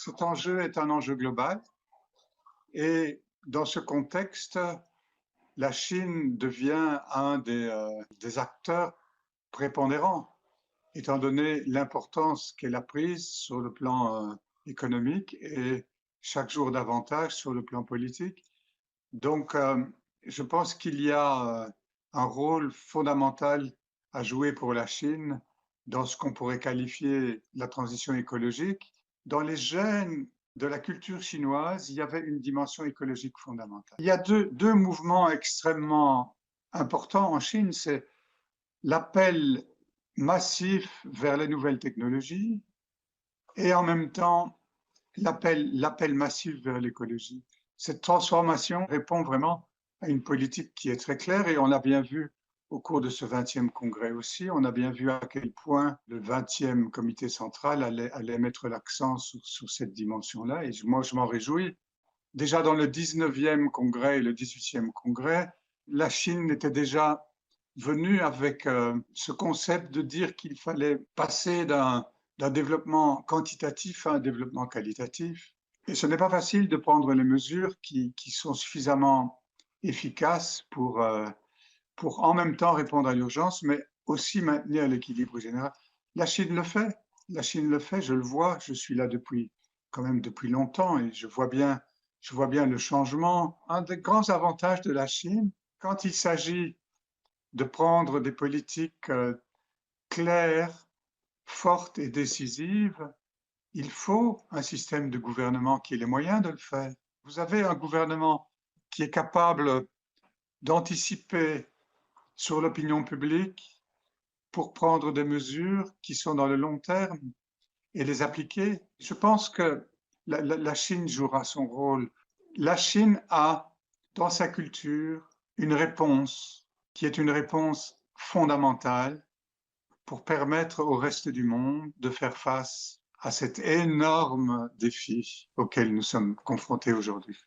cet enjeu est un enjeu global et dans ce contexte, la Chine devient un des acteurs prépondérants, étant donné l'importance qu'elle a prise sur le plan économique et chaque jour davantage sur le plan politique. Donc, je pense qu'il y a un rôle fondamental à jouer pour la Chine dans ce qu'on pourrait qualifier la transition écologique. Dans les gènes de la culture chinoise, il y avait une dimension écologique fondamentale. Il y a deux mouvements extrêmement importants en Chine, c'est l'appel massif vers les nouvelles technologies et en même temps l'appel massif vers l'écologie. Cette transformation répond vraiment à une politique qui est très claire et on l'a bien vu au cours de ce 20e congrès aussi. On a bien vu à quel point le 20e comité central allait mettre l'accent sur cette dimension-là et moi je m'en réjouis. Déjà dans le 19e congrès et le 18e congrès, la Chine était déjà venue avec ce concept de dire qu'il fallait passer d'un développement quantitatif à un développement qualitatif. Et ce n'est pas facile de prendre les mesures qui sont suffisamment efficaces pour en même temps répondre à l'urgence, mais aussi maintenir l'équilibre général. La Chine le fait. La Chine le fait, je le vois, je suis là quand même depuis longtemps et je vois bien le changement. Un des grands avantages de la Chine, quand il s'agit de prendre des politiques claires, fortes et décisives, il faut un système de gouvernement qui ait les moyens de le faire. Vous avez un gouvernement qui est capable d'anticiper sur l'opinion publique pour prendre des mesures qui sont dans le long terme et les appliquer. Je pense que la Chine jouera son rôle. La Chine a, dans sa culture, une réponse qui est une réponse fondamentale pour permettre au reste du monde de faire face à cet énorme défi auquel nous sommes confrontés aujourd'hui.